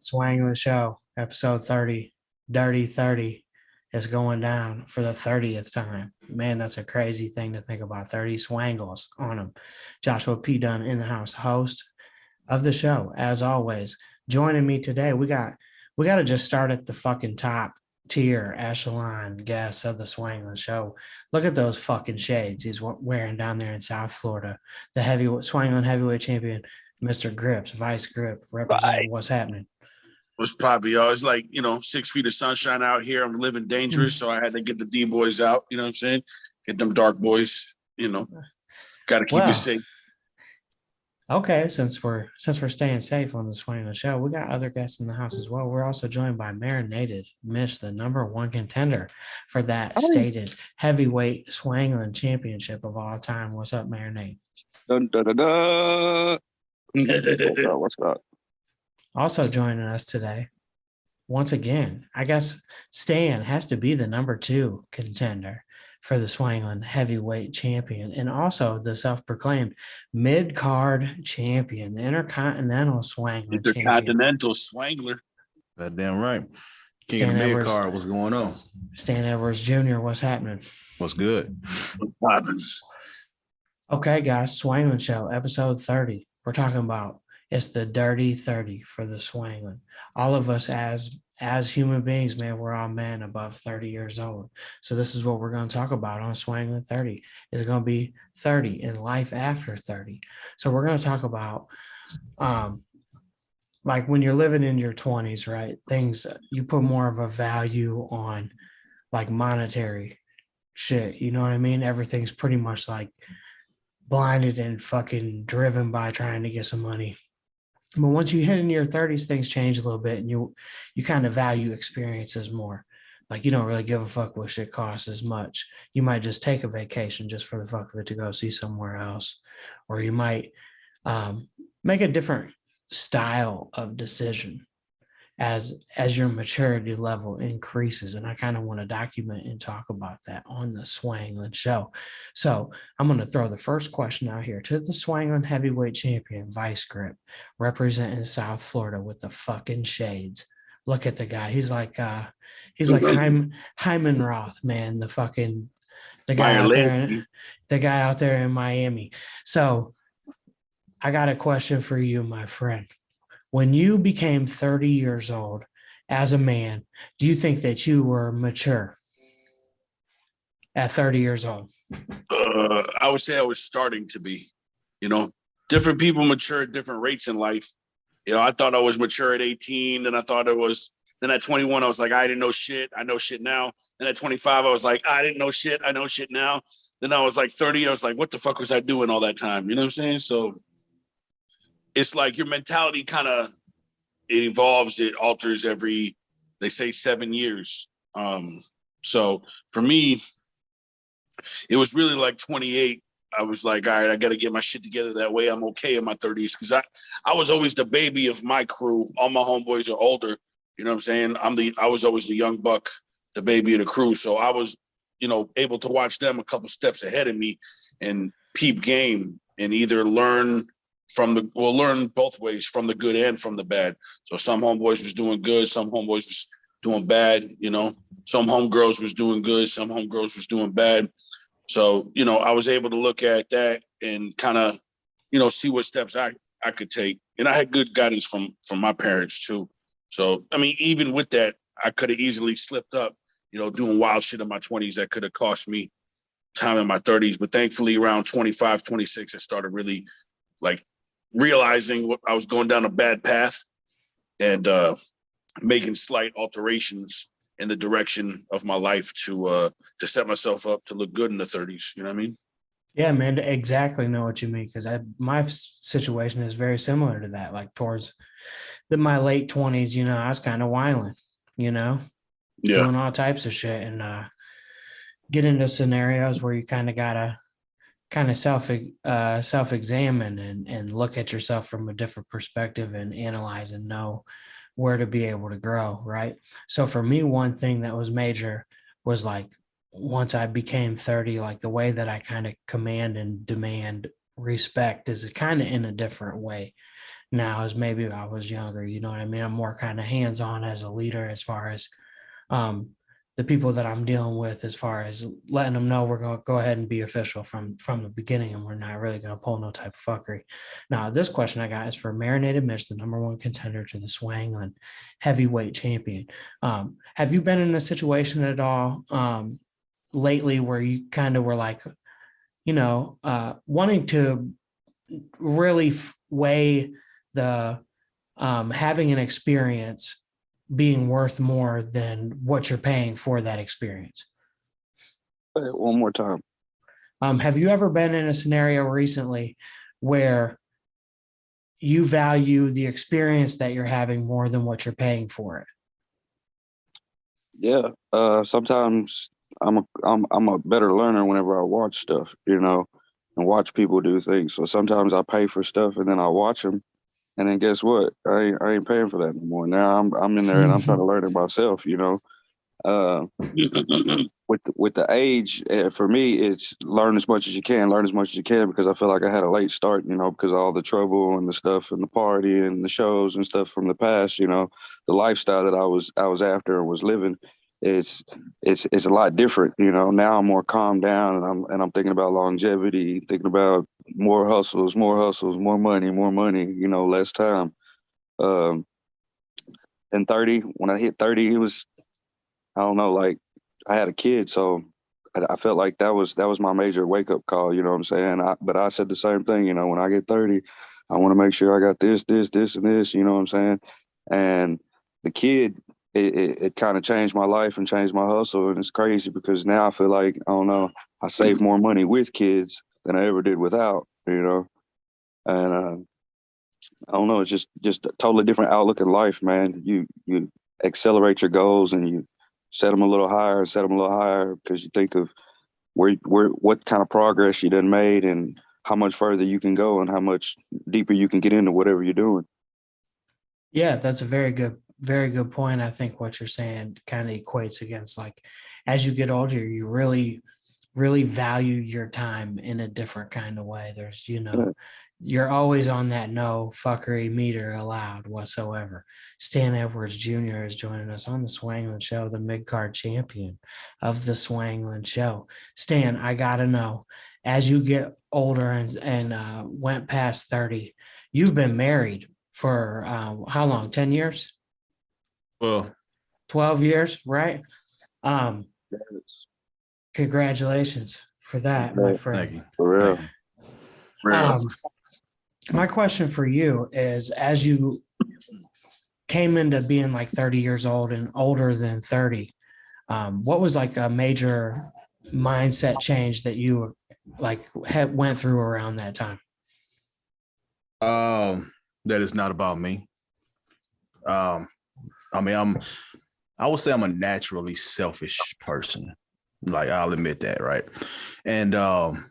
Swanglin Show, episode 30, Dirty 30 is going down for the 30th time. Man, that's a crazy thing to think about. 30 swangles on them. Joshua P. Dunn in the house, host of the show, as always. Joining me today, we got to just start at the fucking top tier echelon guests of the Swanglin Show. Look at those fucking shades he's wearing down there in South Florida. The Swanglin heavyweight champion, Mr. Grippz, Vice Grip, representing what's happening. Was probably always like, 6 feet of sunshine out here. I'm living dangerous, so I had to get the D boys out. You know what I'm saying? Get them dark boys. Got to keep it safe. Okay, since we're staying safe on the Swanglin Show, we got other guests in the house as well. We're also joined by Marinated Mitch, the #1 contender for that stated heavyweight Swanglin championship of all time. What's up, Marinated? Dun, dun, dun, dun. What's up? Also joining us today, once again, I guess Stan has to be the _2 contender for the Swanglin heavyweight champion, and also the self-proclaimed mid-card champion, the Intercontinental Swanglin Intercontinental Swangler. Goddamn right. King Stan of the Edwards, mid-card, what's going on? Stan Edwards Jr., what's happening? What's good? What happens? Okay, guys, Swanglin Show, episode 30. We're talking about it's the dirty 30 for the Swanglin. All of us as human beings, man, we're all men above 30 years old. So this is what we're going to talk about on Swanglin 30. It's going to be 30 in life after 30. So we're going to talk about like when you're living in your 20s, right? Things you put more of a value on, like monetary shit. You know what I mean? Everything's pretty much like blinded and fucking driven by trying to get some money. But once you hit into your 30s, things change a little bit, and you kind of value experiences more. Like you don't really give a fuck what shit costs as much. You might just take a vacation just for the fuck of it to go see somewhere else, or you might make a different style of decision as your maturity level increases. And I kind of want to document and talk about that on the Swanglin Show. So I'm going to throw the first question out here to the Swanglin heavyweight champion, Vice Grip, representing South Florida with the fucking shades. Look at the guy. He's like Hyman Roth, man, the guy out there in Miami. So I got a question for you, my friend. When you became 30 years old as a man, do you think that you were mature at 30 years old? I would say I was starting to be. Different people mature at different rates in life. I thought I was mature at 18. Then at 21, I was like, I didn't know shit. I know shit now. Then at 25, I was like, I didn't know shit. I know shit now. Then I was like 30. I was like, what the fuck was I doing all that time? You know what I'm saying? So it's like your mentality it evolves, it alters every, they say 7 years. So for me, it was really like 28. I was like, all right, I got to get my shit together. That way I'm okay in my 30s. Cause I was always the baby of my crew. All my homeboys are older. You know what I'm saying? I was always the young buck, the baby of the crew. So I was, able to watch them a couple steps ahead of me and peep game and either learn both ways, from the good and from the bad. So some homeboys was doing good, some homeboys was doing bad, some homegirls was doing good, some homegirls was doing bad. So, I was able to look at that and kind of, see what steps I could take. And I had good guidance from my parents too. So, I mean, even with that, I could have easily slipped up, doing wild shit in my 20s that could have cost me time in my 30s. But thankfully around 25, 26, I started really like realizing what I was going down a bad path and making slight alterations in the direction of my life to set myself up to look good in the 30s. You know what I mean? Yeah, man, exactly know what you mean. Because my situation is very similar to that. Like towards my late 20s, I was kind of whiling, doing all types of shit and get into scenarios where you kind of gotta self-examine and look at yourself from a different perspective and analyze and know where to be able to grow, right? So for me, one thing that was major was like once I became 30, like the way that I kind of command and demand respect is kind of in a different way now as maybe I was younger. You know what I mean? I'm more kind of hands-on as a leader as far as the people that I'm dealing with, as far as letting them know we're going to go ahead and be official from the beginning, and we're not really going to pull no type of fuckery. Now, this question I got is for Marinated Mitch, the number one contender to the Swanglin heavyweight champion. Have you been in a situation at all lately where you kind of were like, wanting to really weigh the having an experience being worth more than what you're paying for that experience? One more time. Have you ever been in a scenario recently where you value the experience that you're having more than what you're paying for it? Yeah. Sometimes I'm a better learner whenever I watch stuff, and watch people do things. So sometimes I pay for stuff and then I watch them. And then guess what? I ain't paying for that anymore. Now I'm in there and I'm trying to learn it myself. With the age, for me, it's learn as much as you can, because I feel like I had a late start. Because of all the trouble and the stuff and the party and the shows and stuff from the past. The lifestyle that I was after and was living. It's a lot different. Now I'm more calmed down and I'm thinking about longevity, thinking about more hustles, more money, less time. And 30, when I hit 30, it was, I don't know, like I had a kid. So I felt like that was my major wake up call. You know what I'm saying? But I said the same thing, when I get 30, I want to make sure I got this, and this, you know what I'm saying? And the kid, it kind of changed my life and changed my hustle. And it's crazy because now I feel like, I don't know, I save more money with kids than I ever did without, And I don't know, it's just a totally different outlook in life, man. You accelerate your goals and you set them a little higher because you think of what kind of progress you done made and how much further you can go and how much deeper you can get into whatever you're doing. Yeah, that's a very good point. I think what you're saying kind of equates against, like, as you get older, you really, really value your time in a different kind of way. There's, you're always on that no fuckery meter allowed whatsoever. Stan Edwards Jr. is joining us on the Swanglin Show, the mid-card champion of the Swanglin Show. Stan, I gotta know, as you get older and went past 30, you've been married for how long? 10 years? Well, 12 years, right? Congratulations for that, my friend. thank you. For real. My question for you is, as you came into being like 30 years old and older than 30, what was like a major mindset change that you went through around that time? That is not about me. I would say I'm a naturally selfish person. Like, I'll admit that, right? And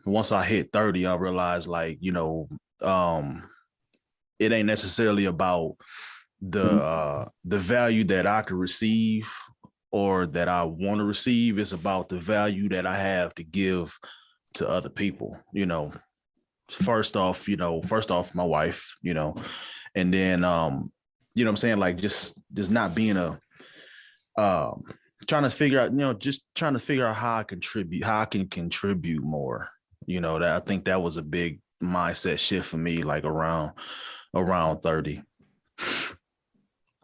once I hit 30, I realized, like, it ain't necessarily about the value that I could receive or that I want to receive. It's about the value that I have to give to other people. First off, my wife, and then what I'm saying, like, just not being a trying to figure out how I can contribute more. That I think that was a big mindset shift for me, like around 30.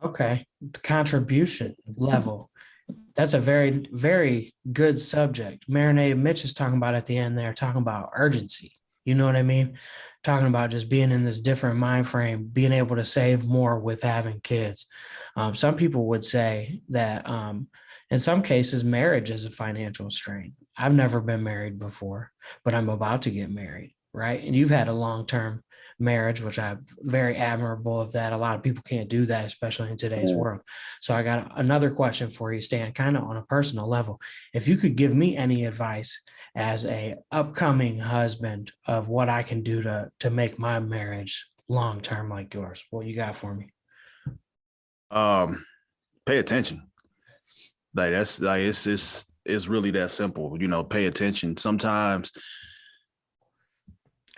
Okay. The contribution level. That's a very, very good subject. Marinated Mitch is talking about at the end there, talking about urgency. You know what I mean? Talking about just being in this different mind frame, being able to save more with having kids. Some people would say that in some cases, marriage is a financial strain. I've never been married before, but I'm about to get married, right? And you've had a long-term marriage, which I'm very admirable of that. A lot of people can't do that, especially in today's world. So I got another question for you, Stan, kind of on a personal level. If you could give me any advice as a upcoming husband of what I can do to make my marriage long-term like yours, what you got for me? Pay attention. Like, that's like, it's really that simple. Pay attention. Sometimes,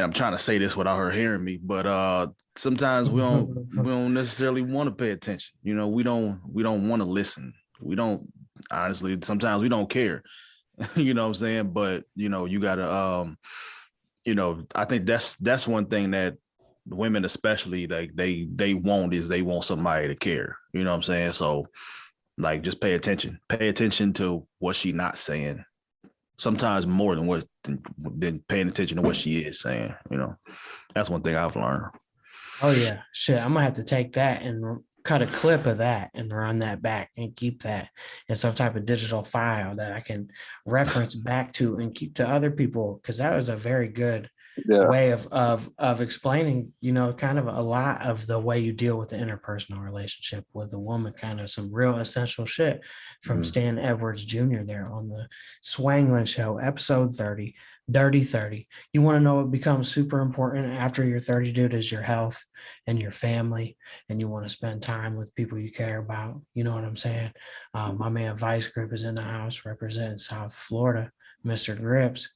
I'm trying to say this without her hearing me, but sometimes we don't necessarily want to pay attention. You know, we don't want to listen. We don't, honestly, sometimes we don't care. You know what I'm saying? But you know, you gotta you know, I think that's one thing that women especially like they want somebody to care. You know what I'm saying? So like just pay attention. Pay attention to what she's not saying. Sometimes more than paying attention to what she is saying. You know, that's one thing I've learned. Oh yeah, shit. I'm gonna have to take that and cut a clip of that and run that back and keep that in some type of digital file that I can reference back to and keep to other people, because that was a very good way of explaining, you know, kind of a lot of the way you deal with the interpersonal relationship with a woman, kind of some real essential shit from Stan Edwards Jr. there on the Swanglin Show, episode 30, Dirty 30. You want to know what becomes super important after you're 30, dude, is your health and your family, and you want to spend time with people you care about. You know what I'm saying? My man Vice Grip is in the house representing South Florida, Mr. Grippz.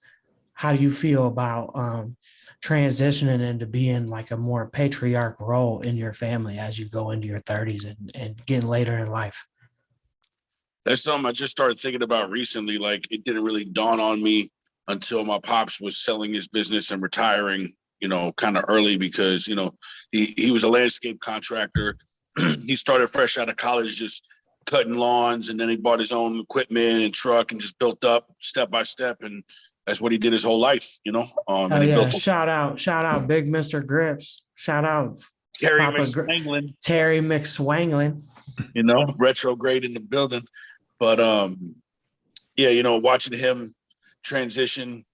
How do you feel about transitioning into being like a more patriarch role in your family as you go into your 30s and getting later in life? That's something I just started thinking about recently. Like, it didn't really dawn on me until my pops was selling his business and retiring, you know, kind of early, because, you know, he was a landscape contractor. He started fresh out of college, just cutting lawns, and then he bought his own equipment and truck and just built up step by step. And that's what he did his whole life, you know. Oh yeah! Shout out, Big Mr. Grippz. Shout out, Terry McSwanglin. Terry McSwanglin. You know, retrograde in the building. But yeah, you know, watching him transition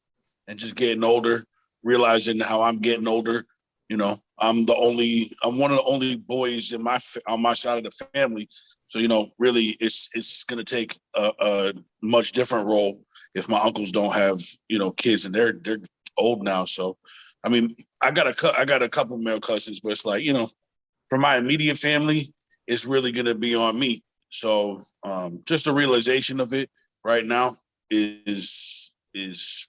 and just getting older, realizing how I'm getting older. You know, I'm one of the only boys on my side of the family. So, you know, really, it's gonna take a much different role if my uncles don't have, you know, kids, and they're old now. So, I mean, I got a couple male cousins, but it's like, you know, for my immediate family, it's really gonna be on me. So, just the realization of it right now is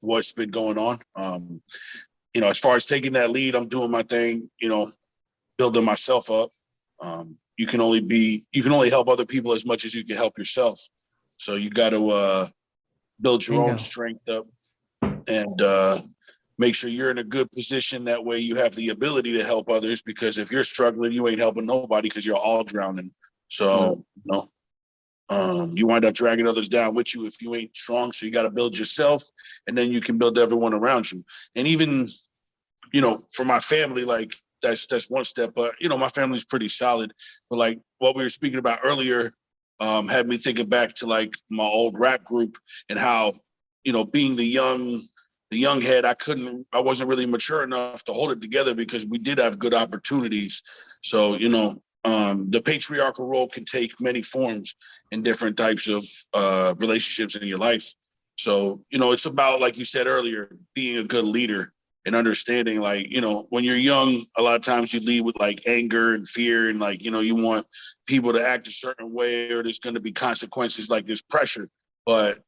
what's been going on. You know, as far as taking that lead, I'm doing my thing. You know, building myself up. You can only help other people as much as you can help yourself. So you got to build your own strength up and make sure you're in a good position. That way you have the ability to help others, because if you're struggling, you ain't helping nobody because you're all drowning. So, you know, you wind up dragging others down with you if you ain't strong. So you got to build yourself, and then you can build everyone around you. And even, you know, for my family, like that's one step, but you know, my family's pretty solid. But like what we were speaking about earlier, had me thinking back to like my old rap group and how, you know, being the young head, I wasn't really mature enough to hold it together, because we did have good opportunities. So, you know, the patriarchal role can take many forms in different types of relationships in your life. So, you know, it's about, like you said earlier, being a good leader and understanding, like, you know, when you're young, a lot of times you lead with like anger and fear, and like, you know, you want people to act a certain way, or there's going to be consequences, like there's pressure. But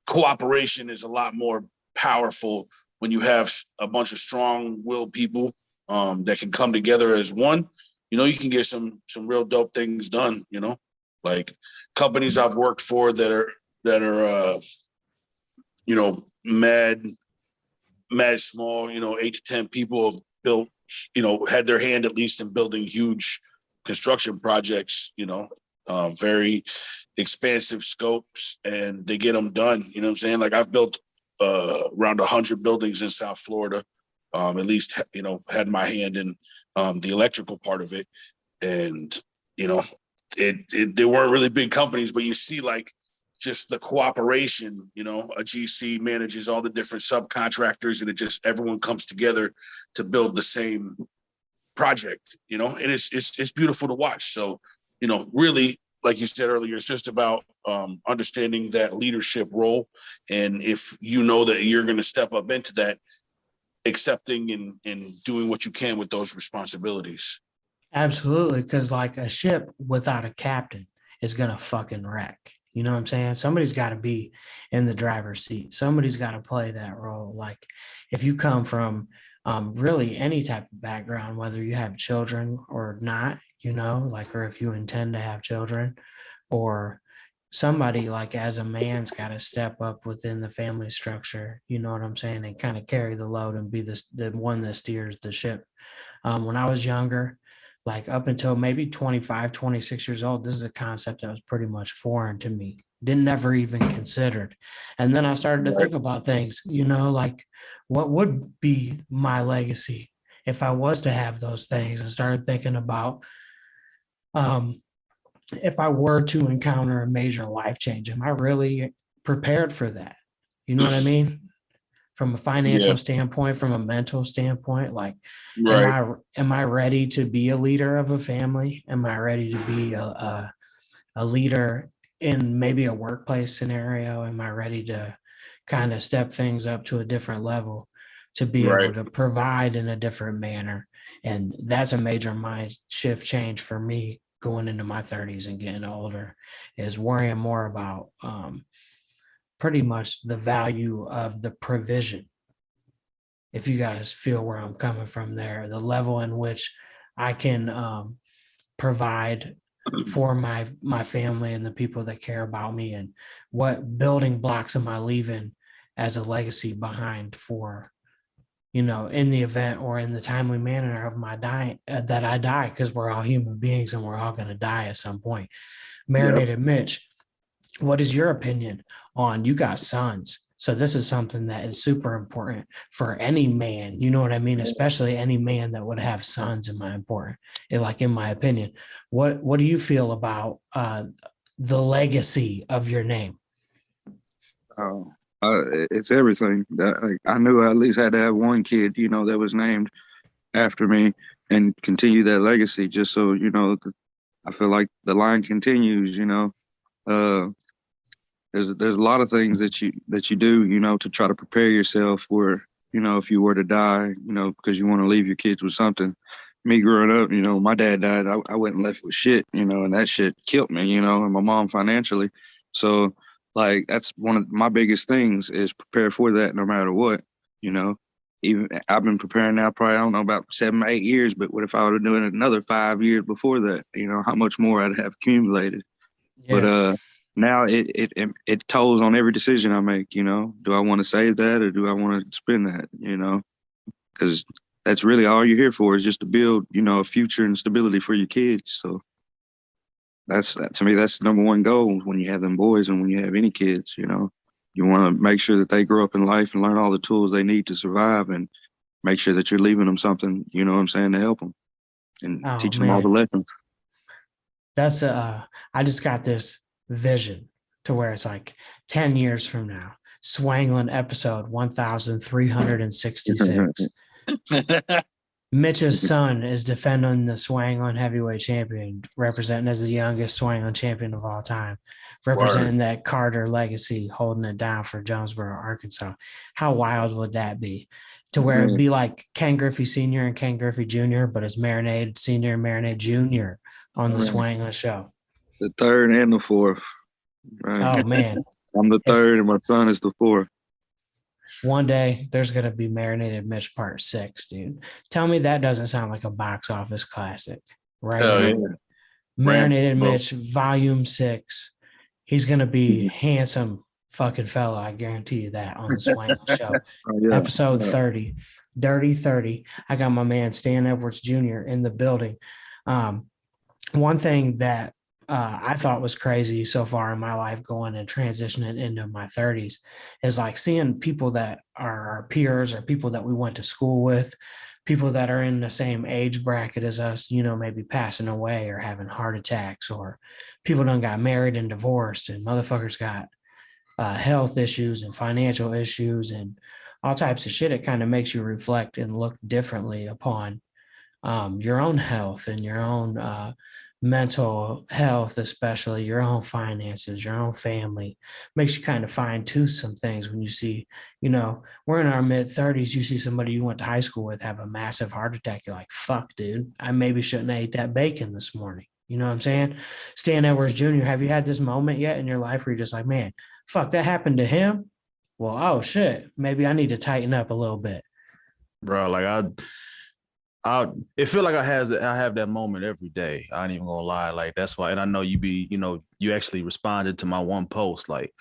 cooperation is a lot more powerful when you have a bunch of strong-willed people that can come together as one. You know, you can get some real dope things done. You know, like companies I've worked for that are you know, mad small, you know, 8 to 10 people have built, you know, had their hand at least in building huge construction projects, you know, very expansive scopes, and they get them done. You know what I'm saying? Like, I've built around 100 buildings in South Florida, at least, you know, had my hand in the electrical part of it. And, you know, they weren't really big companies, but you see like just the cooperation, you know, a GC manages all the different subcontractors, and it just, everyone comes together to build the same project, you know, and it's beautiful to watch. So, you know, really, like you said earlier, it's just about understanding that leadership role. And if you know that you're going to step up into that, accepting and doing what you can with those responsibilities. Absolutely. Because like a ship without a captain is going to fucking wreck. You know what I'm saying? Somebody's got to be in the driver's seat. Somebody's got to play that role. Like if you come from really any type of background, whether you have children or not, you know, like, or if you intend to have children, or somebody like as a man's got to step up within the family structure, you know what I'm saying, and kind of carry the load and be the one that steers the ship. When I was younger, like up until maybe 25, 26 years old, this is a concept that was pretty much foreign to me. Didn't never even considered. And then I started to think about things, you know, like what would be my legacy if I was to have those things. I started thinking about if I were to encounter a major life change, am I really prepared for that? You know what I mean? From a financial standpoint, from a mental standpoint, like, am I ready to be a leader of a family? Am I ready to be a leader in maybe a workplace scenario? Am I ready to kind of step things up to a different level to be able to provide in a different manner? And that's a major mind shift change for me going into my 30s and getting older, is worrying more about pretty much the value of the provision. If you guys feel where I'm coming from there, the level in which I can provide for my family and the people that care about me, and what building blocks am I leaving as a legacy behind for, you know, in the event or in the timely manner of my dying, that I die, because we're all human beings and we're all going to die at some point. Marinated Mitch, what is your opinion on, you got sons? So this is something that is super important for any man, you know what I mean? Especially any man that would have sons, in my opinion. What do you feel about the legacy of your name? It's everything. I knew I at least had to have one kid, you know, that was named after me and continue that legacy, just so, you know, I feel like the line continues, you know. There's a lot of things that you do, you know, to try to prepare yourself for, you know, if you were to die, you know, because you want to leave your kids with something. Me growing up, you know, my dad died. I wasn't left with shit, you know, and that shit killed me, you know, and my mom financially. So, like, that's one of my biggest things, is prepare for that no matter what, you know. Even I've been preparing now probably, I don't know, about 7 or 8 years, but what if I would have done it another 5 years before that, you know, how much more I'd have accumulated. But now it tolls on every decision I make, you know. Do I want to save that or do I want to spend that, you know? Because that's really all you're here for, is just to build, you know, a future and stability for your kids. So to me, that's the number one goal when you have them boys and when you have any kids, you know. You want to make sure that they grow up in life and learn all the tools they need to survive, and make sure that you're leaving them something, you know what I'm saying, to help them and teach them all the lessons. That's I just got this vision to where it's like 10 years from now, Swanglin episode 1366. Mitch's son is defending the Swanglin heavyweight champion, representing as the youngest Swanglin champion of all time, representing that Carter legacy, holding it down for Jonesboro, Arkansas. How wild would that be? To where it'd be like Ken Griffey Sr. and Ken Griffey Jr., but it's Marinade Sr. and Marinade Jr. on the Swanglin Show. The third and the fourth. Right. Oh, man. I'm the third and my son is the fourth. One day there's going to be Marinated Mitch Part 6, dude. Tell me that doesn't sound like a box office classic, right? Yeah. Marinated Mitch Volume 6. He's going to be handsome fucking fella. I guarantee you that, on the Swanglin Show. Episode 30, Dirty 30. I got my man Stan Edwards Jr. in the building. One thing that I thought was crazy so far in my life, going and transitioning into my 30s, is like seeing people that are our peers or people that we went to school with, people that are in the same age bracket as us, you know, maybe passing away or having heart attacks, or people done got married and divorced, and motherfuckers got health issues and financial issues and all types of shit. It kind of makes you reflect and look differently upon your own health and your own mental health, especially your own finances, your own family. Makes you kind of fine tune some things when you see, you know, we're in our mid-30s, you see somebody you went to high school with have a massive heart attack. You're like, fuck, dude, I maybe shouldn't have ate that bacon this morning. You know what I'm saying? Stan Edwards Jr., have you had this moment yet in your life where you're just like, man, fuck, that happened to him? Well, oh shit, maybe I need to tighten up a little bit. Bro, like it feel like I have that moment every day. I ain't even gonna lie. Like that's why, and I know you actually responded to my one post. Like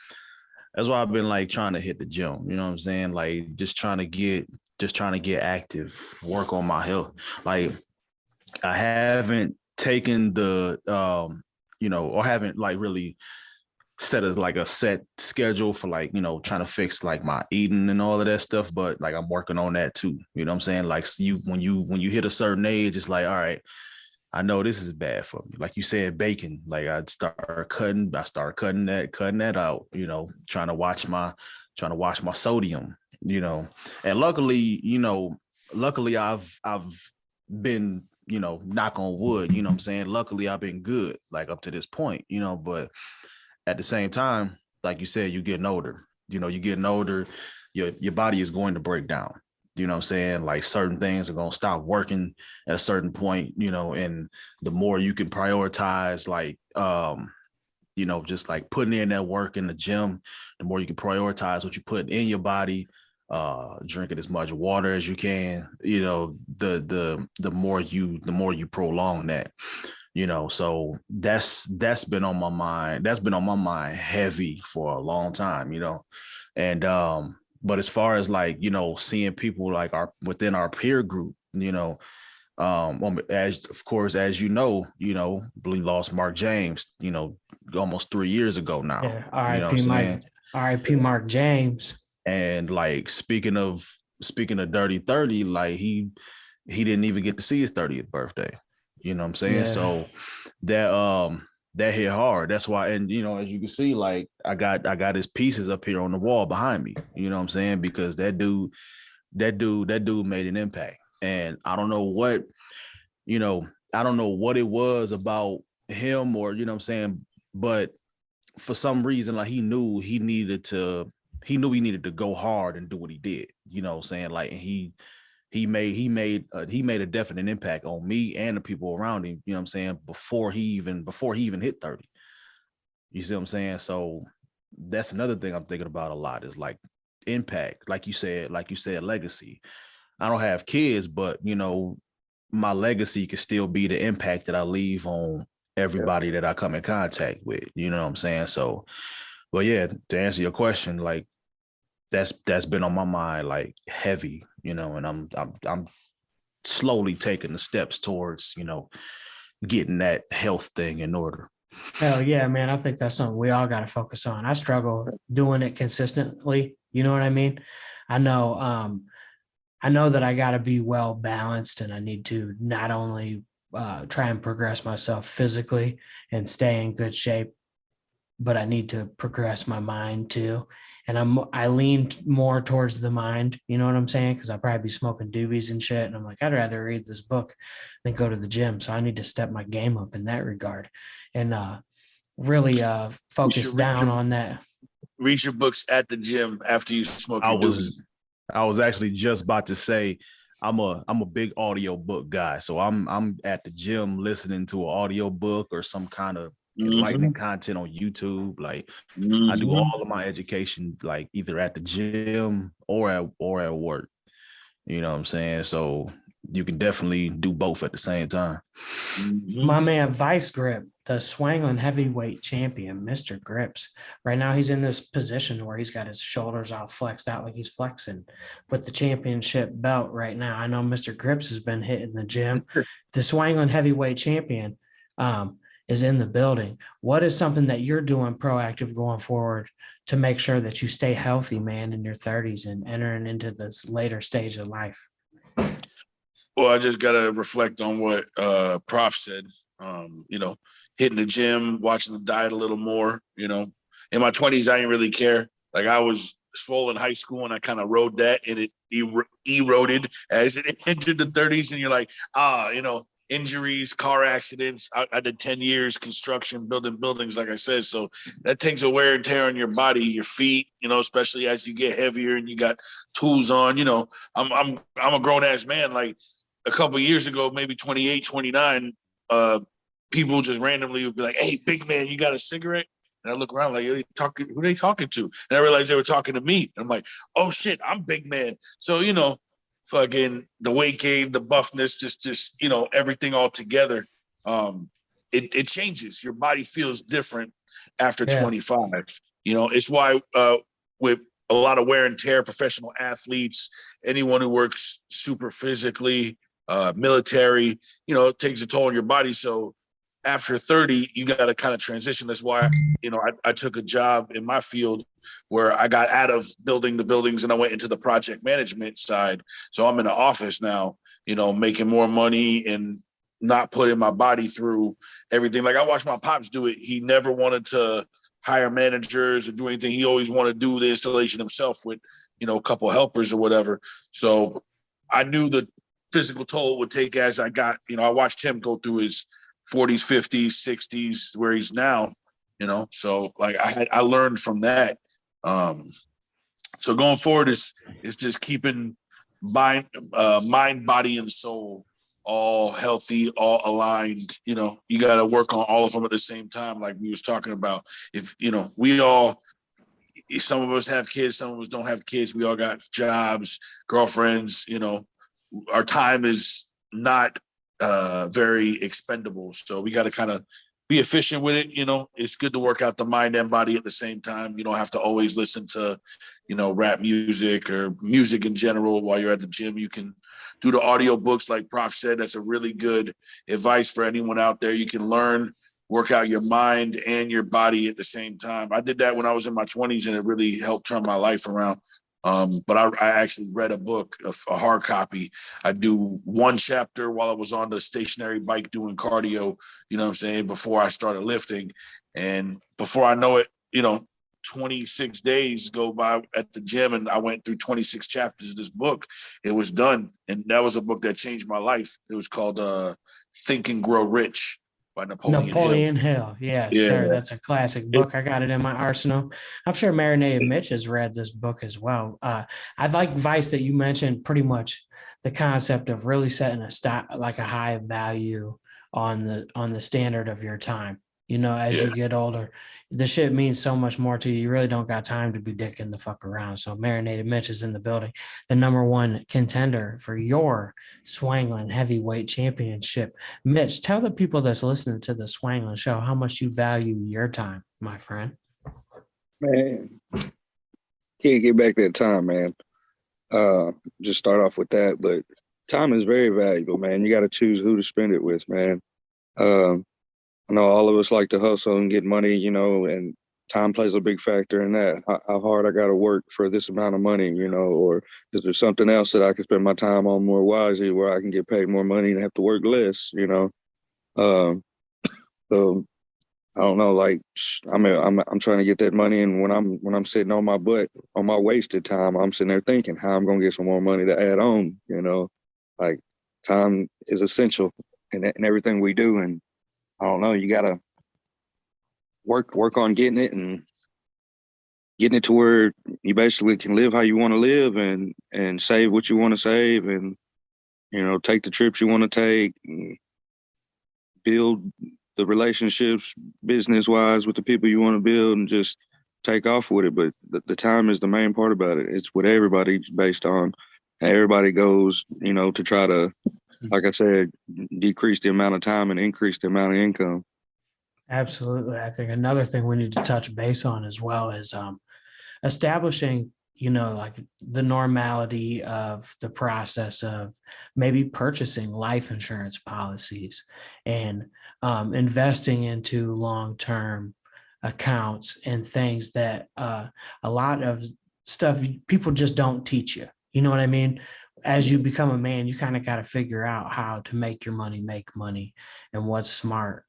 that's why I've been like trying to hit the gym. You know what I'm saying? Like just trying to get active, work on my health. Like I haven't taken the or haven't like really set as like a set schedule for like, trying to fix like my eating and all of that stuff. But like I'm working on that too. You know what I'm saying? Like when you hit a certain age, it's like, all right, I know this is bad for me. Like you said, bacon, like I start cutting that out, trying to watch my sodium, and luckily I've been, knock on wood, you know what I'm saying? Luckily I've been good, like up to this point, but at the same time, like you said, you're getting older, your body is going to break down. You know what I'm saying? Like certain things are going to stop working at a certain point, and the more you can prioritize, like, just like putting in that work in the gym, the more you can prioritize what you put in your body, drinking as much water as you can, the more you prolong that, so that's been on my mind. That's been on my mind heavy for a long time, and, but as far as like, seeing people like within our peer group, as of course, as we lost Mark James, almost 3 years ago now. Yeah, R.I.P. Mark James. And like speaking of Dirty 30, like he didn't even get to see his 30th birthday. You know what I'm saying? Yeah. So that hit hard. That's why, and as you can see, like I got his pieces up here on the wall behind me. You know what I'm saying? Because that dude made an impact. And I don't know what it was about him, or what I'm saying, but for some reason, like he knew he needed to go hard and do what he did. You know what I'm saying? Like he made a definite impact on me and the people around him, you know what I'm saying, before he even hit 30. You see what I'm saying? So that's another thing I'm thinking about a lot, is like impact. Like you said, legacy. I don't have kids, but my legacy could still be the impact that I leave on everybody that I come in contact with. You know what I'm saying? So, but yeah, to answer your question, like that's been on my mind like heavy, and I'm slowly taking the steps towards, getting that health thing in order. Hell yeah, man. I think that's something we all got to focus on. I struggle doing it consistently. You know what I mean? I know that I got to be well balanced, and I need to not only try and progress myself physically and stay in good shape, but I need to progress my mind too. And I lean more towards the mind, you know what I'm saying? Because I'll probably be smoking doobies and shit. And I'm like, I'd rather read this book than go to the gym. So I need to step my game up in that regard, and really focus down on that. Read your books at the gym after you smoke your doobies. I was actually just about to say, I'm a big audio book guy. So I'm at the gym listening to an audio book or some kind of enlightening content on YouTube. Like I do all of my education like either at the gym or at work. You know what I'm saying? So you can definitely do both at the same time. My man Vice Grip, the Swanglin Heavyweight Champion, Mr. Grippz. Right now he's in this position where he's got his shoulders all flexed out like he's flexing with the championship belt right now. I know Mr. Grippz has been hitting the gym. The Swanglin Heavyweight Champion is in the building. What is something that you're doing proactive going forward to make sure that you stay healthy, man, in your 30s and entering into this later stage of life? Well, I just got to reflect on what Prof said, hitting the gym, watching the diet a little more, In my 20s, I didn't really care. Like I was swole in high school and I kind of rode that, and it eroded as it entered the 30s. And you're like, injuries, car accidents. I did 10 years construction, building buildings, like I said. So that takes a wear and tear on your body, your feet, especially as you get heavier and you got tools on. I'm a grown ass man. Like a couple of years ago, maybe 28, 29, people just randomly would be like, "Hey, big man, you got a cigarette?" And I look around like, who are they talking to? And I realized they were talking to me. And I'm like, oh shit, I'm big man. So, fucking the weight gain, the buffness, just everything all together. It changes. Your body feels different after 25. It's why with a lot of wear and tear, professional athletes, anyone who works super physically, military, it takes a toll on your body. So after 30, you got to kind of transition. That's why, I took a job in my field where I got out of building the buildings and I went into the project management side. So I'm in the office now, making more money and not putting my body through everything. Like I watched my pops do it. He never wanted to hire managers or do anything. He always wanted to do the installation himself with, a couple of helpers or whatever. So I knew the physical toll it would take as I got, I watched him go through his 40s, 50s, 60s, where he's now, so like I learned from that. So going forward is just keeping mind, body, and soul all healthy, all aligned. You got to work on all of them at the same time. Like we was talking about, if, some of us have kids, some of us don't have kids. We all got jobs, girlfriends, our time is not very expendable. So we got to kind of be efficient with it. It's good to work out the mind and body at the same time. You don't have to always listen to, rap music or music in general while you're at the gym. You can do the audio books like Prof said. That's a really good advice for anyone out there. You can learn, work out your mind and your body at the same time. I did that when I was in my 20s and it really helped turn my life around. But I actually read a book, a hard copy. I do one chapter while I was on the stationary bike doing cardio, before I started lifting. And before I know it, 26 days go by at the gym and I went through 26 chapters of this book. It was done. And that was a book that changed my life. It was called Think and Grow Rich by Napoleon Hill. Yes, sir. That's a classic book. I got it in my arsenal. I'm sure Marinated Mitch has read this book as well. I like Vice that you mentioned pretty much the concept of really setting a high value on the standard of your time. As you get older, the shit means so much more to you. You really don't got time to be dicking the fuck around. So Marinated Mitch is in the building, the #1 contender for your Swanglin Heavyweight Championship. Mitch, tell the people that's listening to the Swanglin Show how much you value your time, my friend. Man, can't get back that time, man. Just start off with that, but time is very valuable, man. You got to choose who to spend it with, man. I know all of us like to hustle and get money, and time plays a big factor in that. How hard I got to work for this amount of money, or is there something else that I can spend my time on more wisely where I can get paid more money and have to work less, So I don't know, like I'm trying to get that money, and when I'm sitting on my butt on my wasted time, I'm sitting there thinking how I'm gonna get some more money to add on, like time is essential in everything we do, and I don't know, you gotta work on getting it and getting it to where you basically can live how you want to live and save what you want to save and take the trips you want to take and build the relationships business wise with the people you want to build and just take off with it. But the time is the main part about it. It's what everybody's based on. Everybody goes, to try to, like I said, decrease the amount of time and increase the amount of income. Absolutely. I think another thing we need to touch base on as well is establishing, like the normality of the process of maybe purchasing life insurance policies and investing into long-term accounts and things that a lot of stuff people just don't teach you. You know what I mean? As you become a man, you kind of got to figure out how to make your money make money and what's smart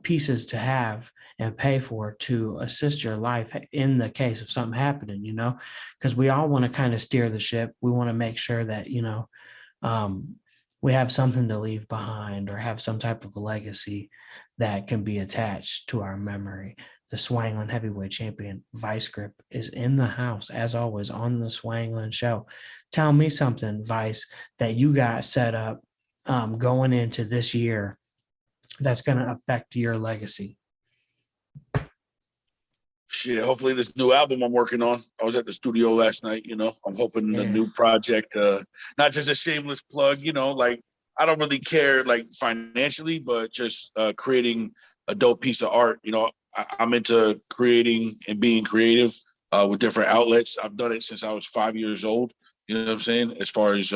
pieces to have and pay for to assist your life in the case of something happening, because we all want to kind of steer the ship. We want to make sure that, we have something to leave behind or have some type of legacy that can be attached to our memory. The Swanglin Heavyweight Champion Vice Grip is in the house, as always, on the Swanglin Show. Tell me something, Vice, that you got set up going into this year that's going to affect your legacy? Shit, hopefully this new album I'm working on. I was at the studio last night, I'm hoping the new project, not just a shameless plug, like I don't really care like financially, but just creating a dope piece of art. I'm into creating and being creative with different outlets. I've done it since I was 5 years old. You know what I'm saying? As far as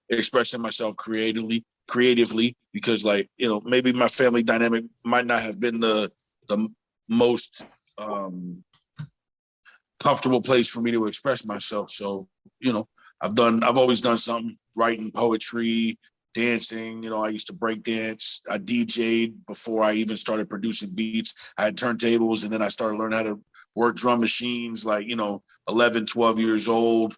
expressing myself creatively, because like, maybe my family dynamic might not have been the most comfortable place for me to express myself. So, I've always done something, writing poetry, dancing. I used to break dance. I DJ'd before I even started producing beats. I had turntables, and then I started learning how to work drum machines, like, 11, 12 years old.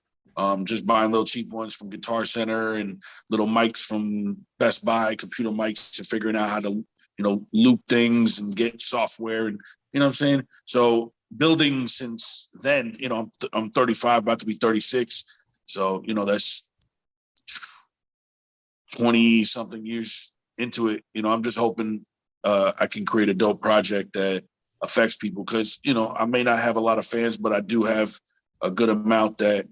Just buying little cheap ones from Guitar Center and little mics from Best Buy, computer mics, and figuring out how to, loop things and get software, and you know what I'm saying? So building since then, I'm 35, about to be 36. So, that's 20 something years into it. I'm just hoping I can create a dope project that affects people, because, I may not have a lot of fans, but I do have a good amount that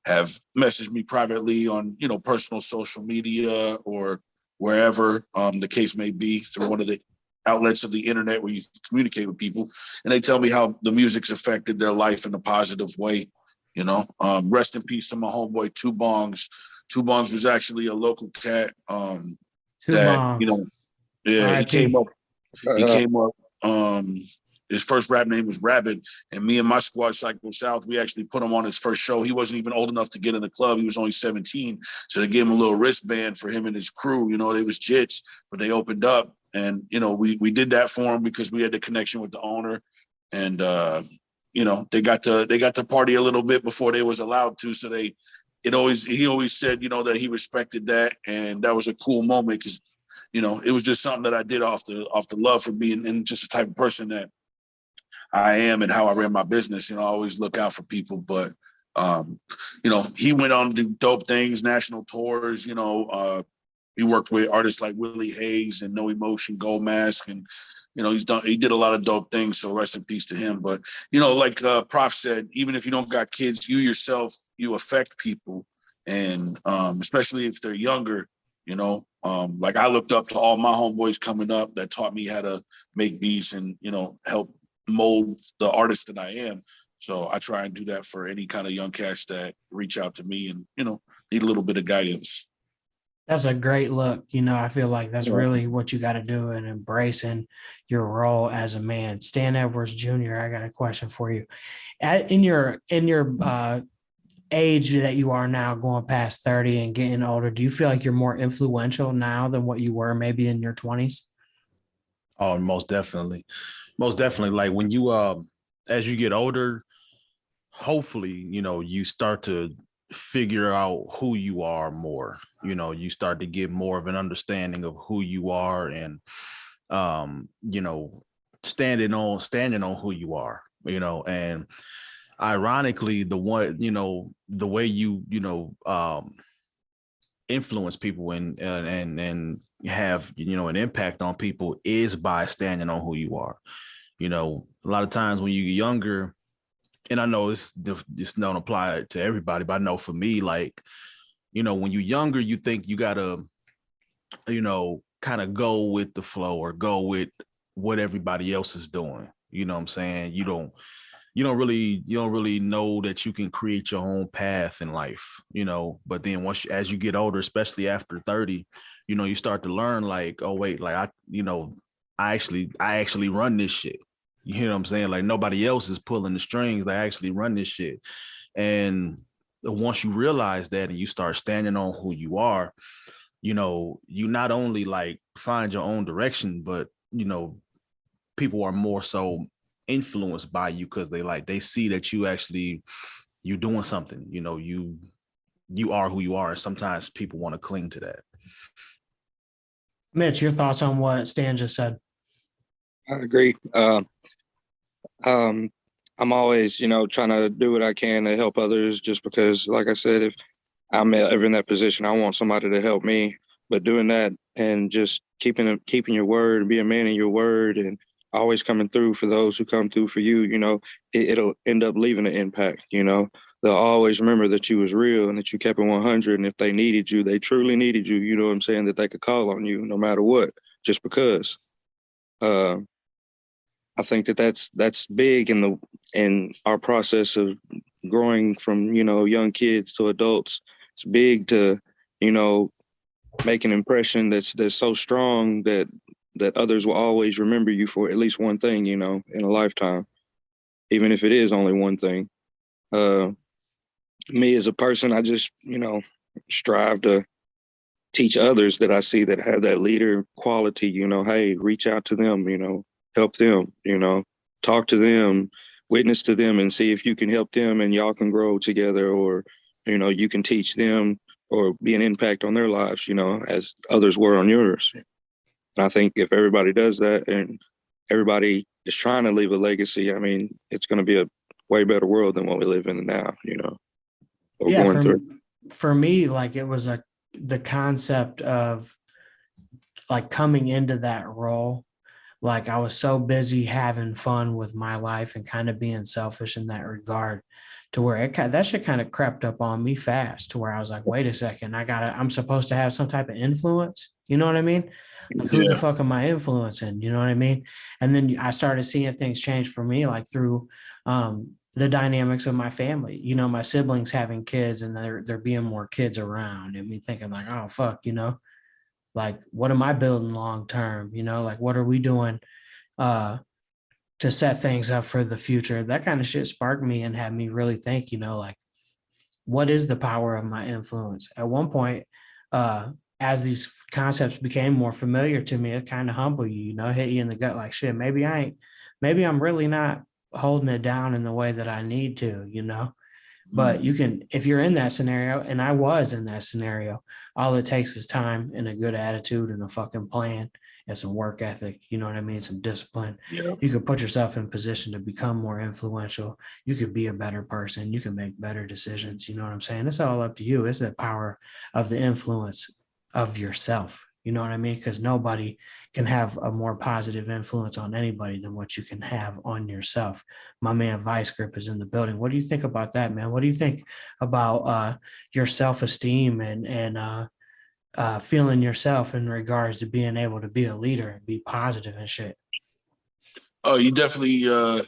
have messaged me privately on, personal social media or wherever the case may be, through one of the outlets of the internet where you communicate with people, and they tell me how the music's affected their life in a positive way. Rest in peace to my homeboy Two Bongs. Two Bongs was actually a local cat Two that Bongs. he came up. He Uh, came up. His first rap name was Rabbit, and me and my squad, Psycho South, we actually put him on his first show. He wasn't even old enough to get in the club. He was only 17, so they gave him a little wristband for him and his crew. They was jits, but they opened up, and we did that for him because we had the connection with the owner, and they got to party a little bit before they was allowed to. So he always said, that he respected that, and that was a cool moment, because it was just something that I did off the love for being, and just the type of person that I am and how I ran my business. I always look out for people, but he went on to do dope things, national tours. He worked with artists like Willie Hayes and No Emotion, Gold Mask, and he did a lot of dope things. So rest in peace to him. But like Prof said, even if you don't got kids, you yourself, you affect people, and especially if they're younger. Like I looked up to all my homeboys coming up that taught me how to make beats and help mold the artist that I am. So I try and do that for any kind of young cats that reach out to me and need a little bit of guidance. That's a great look. I feel like that's really what you got to do in embracing your role as a man. Stan Edwards Jr., I got a question for you. In your age that you are now, going past 30 and getting older, do you feel like you're more influential now than what you were maybe in your 20s? Oh, most definitely. Most definitely. Like when you, as you get older, hopefully, you start to figure out who you are more. You start to get more of an understanding of who you are, and, standing on who you are, and ironically, the way you influence people and have an impact on people is by standing on who you are. A lot of times when you're younger, and I know this don't apply to everybody, but I know for me, like, when you're younger, you think you gotta kind of go with the flow or go with what everybody else is doing. You know what I'm saying? You don't really know that you can create your own path in life, but then as you get older, especially after 30, you start to learn, like, oh wait, like I actually run this shit. You know what I'm saying? Like nobody else is pulling the strings. I actually run this shit. And once you realize that and you start standing on who you are, you not only like find your own direction, but people are more so influenced by you because they see that you're doing something. You are who you are, and sometimes people want to cling to that. Mitch, your thoughts on what Stan just said? I agree. I'm always, trying to do what I can to help others, just because, like I said, if I'm ever in that position, I want somebody to help me. But doing that, and just keeping your word and being a man in your word and always coming through for those who come through for you, it'll end up leaving an impact, They'll always remember that you was real and that you kept it 100. And if they needed you, they truly needed you, you know what I'm saying, that they could call on you no matter what, just because. I think that's big in our process of growing from, young kids to adults. It's big to, make an impression that's so strong that others will always remember you for at least one thing, in a lifetime, even if it is only one thing. Me as a person, I just, strive to teach others that I see that have that leader quality, hey, reach out to them, help them, talk to them, witness to them and see if you can help them and y'all can grow together, or, you can teach them or be an impact on their lives, as others were on yours. And I think if everybody does that and everybody is trying to leave a legacy, I mean, it's going to be a way better world than what we live in now, or Yeah, going through. for me, like, it was the concept of like coming into that role. Like, I was so busy having fun with my life and kind of being selfish in that regard, to where that shit kind of crept up on me fast, to where I was like, wait a second, I'm supposed to have some type of influence. You know what I mean? Like, who the fuck am I influencing? You know what I mean? And then I started seeing things change for me, like through the dynamics of my family, my siblings having kids, and there being more kids around, and me thinking like, oh, fuck, like, what am I building long term? Like, what are we doing to set things up for the future? That kind of shit sparked me and had me really think, like, what is the power of my influence? At one point, as these concepts became more familiar to me, it kind of humble you, hit you in the gut, like, shit, maybe I'm really not holding it down in the way that I need to, But you can, if you're in that scenario, and I was in that scenario, all it takes is time and a good attitude and a fucking plan and some work ethic, you know what I mean? Some discipline. Yeah. You could put yourself in a position to become more influential. You could be a better person. You can make better decisions. You know what I'm saying? It's all up to you. It's the power of the influence of yourself. You know what I mean? Because nobody can have a more positive influence on anybody than what you can have on yourself. My man Vice Grip is in the building. What do you think about that, man? What do you think about your self-esteem and feeling yourself in regards to being able to be a leader and be positive and shit? Oh, you definitely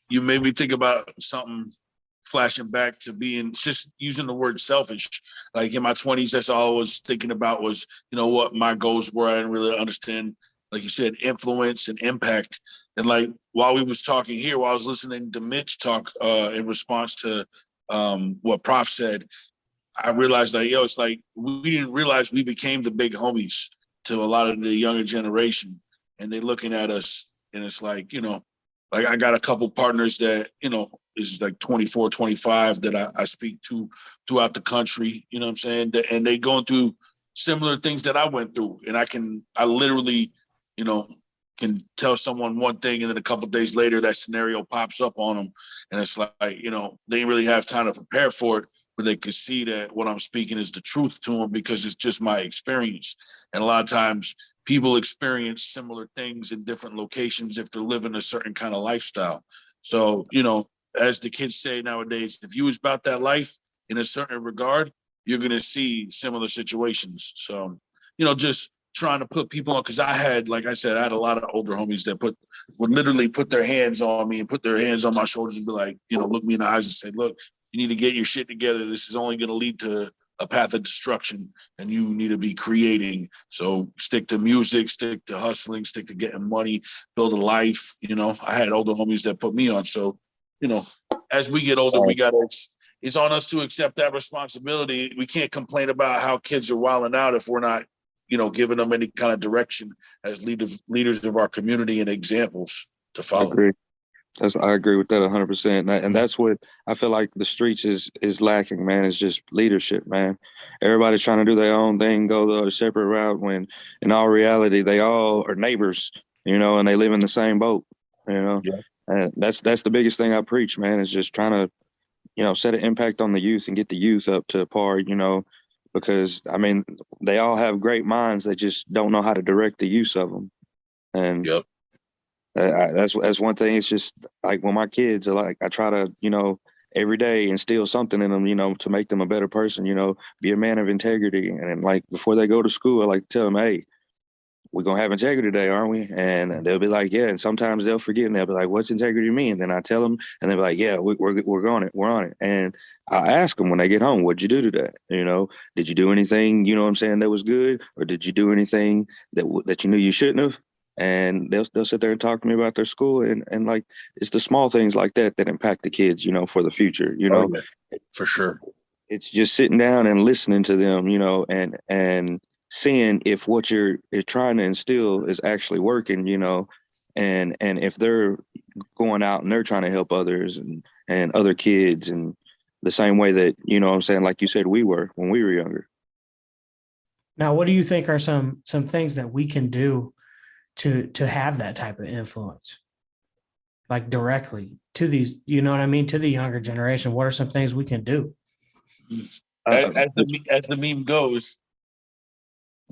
you made me think about something, flashing back to being, just using the word selfish. Like in my 20s, that's all I was thinking about was, what my goals were. I didn't really understand, like you said, influence and impact. And like while we was talking here, while I was listening to Mitch talk in response to what Prof said, I realized that, it's like we didn't realize we became the big homies to a lot of the younger generation. And they looking at us, and it's like, like I got a couple partners that, is like 24, 25 that I speak to throughout the country, you know what I'm saying? And they going through similar things that I went through. And I literally, can tell someone one thing, and then a couple of days later, that scenario pops up on them. And it's like, they didn't really have time to prepare for it, but they could see that what I'm speaking is the truth to them, because it's just my experience. And a lot of times people experience similar things in different locations if they're living a certain kind of lifestyle. So, as the kids say nowadays, if you was about that life in a certain regard, you're going to see similar situations. So, just trying to put people on, because I had, like I said, I had a lot of older homies that would literally put their hands on me and put their hands on my shoulders and be like, look me in the eyes and say, look, you need to get your shit together. This is only going to lead to a path of destruction, and you need to be creating. So stick to music, stick to hustling, stick to getting money, build a life. I had older homies that put me on. So, as we get older, it's on us to accept that responsibility. We can't complain about how kids are wilding out if we're not, giving them any kind of direction as leaders of our community and examples to follow. I agree. I agree with that 100%. And that's what I feel like the streets is lacking, man. It's just leadership, man. Everybody's trying to do their own thing, go the separate route, when in all reality, they all are neighbors, and they live in the same boat, Yeah. And that's the biggest thing I preach, man, is just trying to, set an impact on the youth and get the youth up to par, because I mean, they all have great minds. They just don't know how to direct the use of them. And Yep. that's one thing. It's just like when my kids are like, I try to, every day instill something in them, to make them a better person, be a man of integrity. And like before they go to school, I like to tell them, hey, we're going to have integrity today, aren't we? And they'll be like, yeah. And sometimes they'll forget and they'll be like, what's integrity mean? And then I tell them and they'll be like, yeah, we're on it. We're on it. And I ask them when they get home, what'd you do today? Did you do anything, that was good? Or did you do anything that you knew you shouldn't have? And they'll sit there and talk to me about their school. And like, it's the small things like that impact the kids, for the future, Oh, yeah. For sure. It's just sitting down and listening to them, and seeing if what you're trying to instill is actually working, and if they're going out and they're trying to help others and other kids and the same way that, like you said, we were when we were younger. Now, what do you think are some things that we can do to have that type of influence, like directly to these, to the younger generation? What are some things we can do? As the meme goes,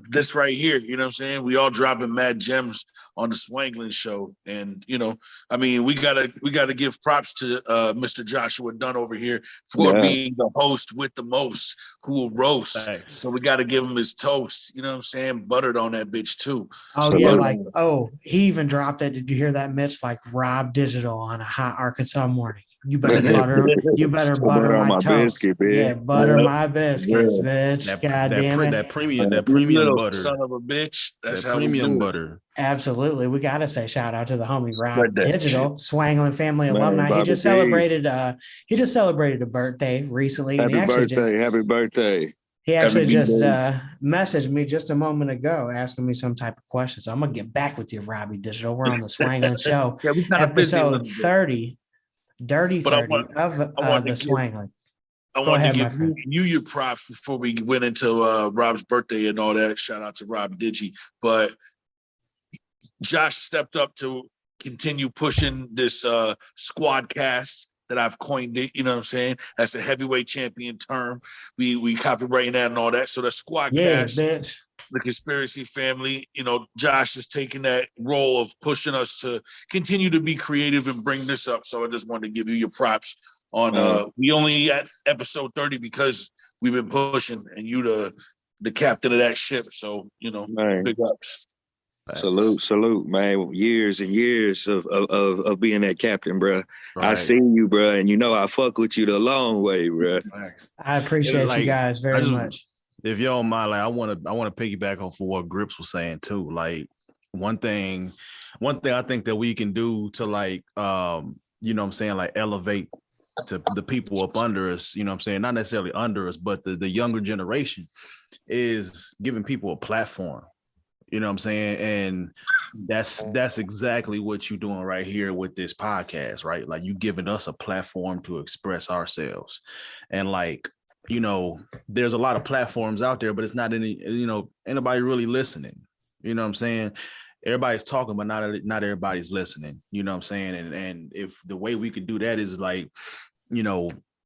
this right here, you know what I'm saying? We all dropping mad gems on the Swanglin Show. And, we gotta give props to Mr. Joshua Dunn over here for being the host with the most, who will roast. Thanks. So we gotta give him his toast, you know what I'm saying? Buttered on that bitch too. Oh, so yeah, he even dropped that. Did you hear that, Mitch? Like Rob Digital on a hot Arkansas morning. You better butter my toast. Biscuit, yeah, butter my biscuits, bitch. God damn it. That premium butter. Son of a bitch. That's that how premium we do butter. Absolutely. We gotta say shout out to the homie Rob Digital, Swanglin family alumni. He just celebrated a birthday recently. Happy birthday. He actually just messaged me just a moment ago asking me some type of question. So I'm gonna get back with you, Robbie Digital. We're on the Swanglin Show, episode 30. Dirty 30 of the Swanglin. I wanted to give you your props before we went into Rob's birthday and all that. Shout out to Rob Digi. But Josh stepped up to continue pushing this squad cast that I've coined it, you know what I'm saying? That's a heavyweight champion term. We copywriting that and all that. So the squad cast, bitch. The conspiracy family, Josh is taking that role of pushing us to continue to be creative and bring this up. So I just wanted to give you your props on we only at episode 30 because we've been pushing and you the captain of that ship. So, big ups. Salute, man. Years and years of being that captain, bro. Right. I see you, bro, and I fuck with you the long way, bro. I appreciate you guys very much. If you don't mind, like I want to piggyback off of what Grippz was saying too. Like one thing I think that we can do to like like elevate to the people up under us, not necessarily under us, but the younger generation is giving people a platform. You know what I'm saying? And that's exactly what you're doing right here with this podcast, right? Like you giving us a platform to express ourselves. And like, there's a lot of platforms out there, but it's not anybody really listening. You know what I'm saying? Everybody's talking, but not everybody's listening. You know what I'm saying? And if the way we could do that is like,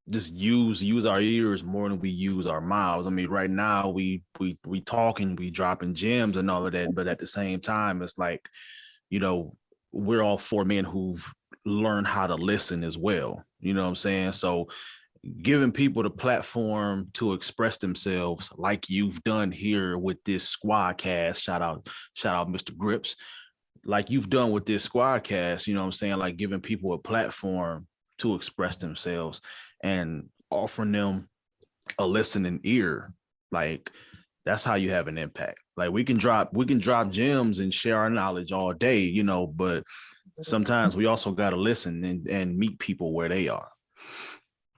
just use our ears more than we use our mouths. I mean, right now we talking, we dropping gems and all of that, but at the same time, it's like, we're all four men who've learned how to listen as well. You know what I'm saying? So giving people the platform to express themselves like you've done here with this squad cast, shout out Mr. Grippz, like you've done with this squad cast, you know what I'm saying? Like giving people a platform to express themselves and offering them a listening ear. Like that's how you have an impact. Like we can drop gems and share our knowledge all day, but sometimes we also got to listen and meet people where they are.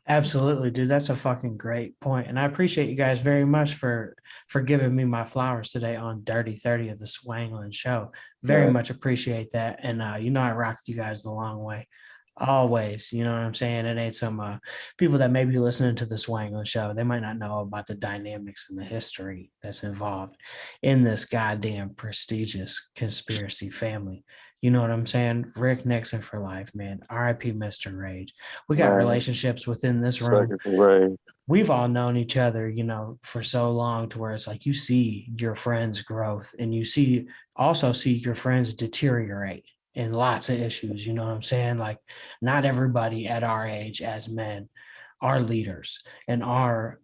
Absolutely, dude. That's a fucking great point. And I appreciate you guys very much for giving me my flowers today on Dirty 30 of the Swanglin Show. Very much appreciate that. And I rocked you guys the long way. Always, you know what I'm saying? It ain't some people that may be listening to the Swanglin Show. They might not know about the dynamics and the history that's involved in this goddamn prestigious conspiracy family. You know what I'm saying? Rick Nixon for life, man. R.I.P. Mr. Rage. We got relationships within this room. we've all known each other, you know, for so long to where it's like you see your friends' growth and you also see your friends deteriorate in lots of issues. You know what I'm saying? Like, not everybody at our age as men are leaders and are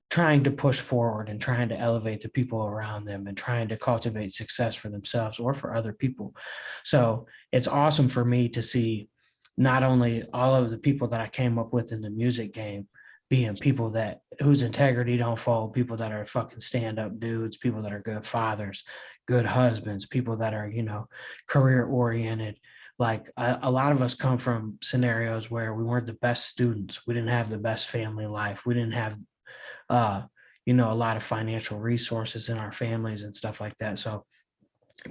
trying to push forward and trying to elevate the people around them and trying to cultivate success for themselves or for other people. So it's awesome for me to see not only all of the people that I came up with in the music game being people that whose integrity don't fall, people that are fucking stand-up dudes, people that are good fathers, good husbands, people that are, you know, career oriented. Like a lot of us come from scenarios where we weren't the best students. We didn't have the best family life. We didn't have uh, you know, a lot of financial resources in our families and stuff like that. So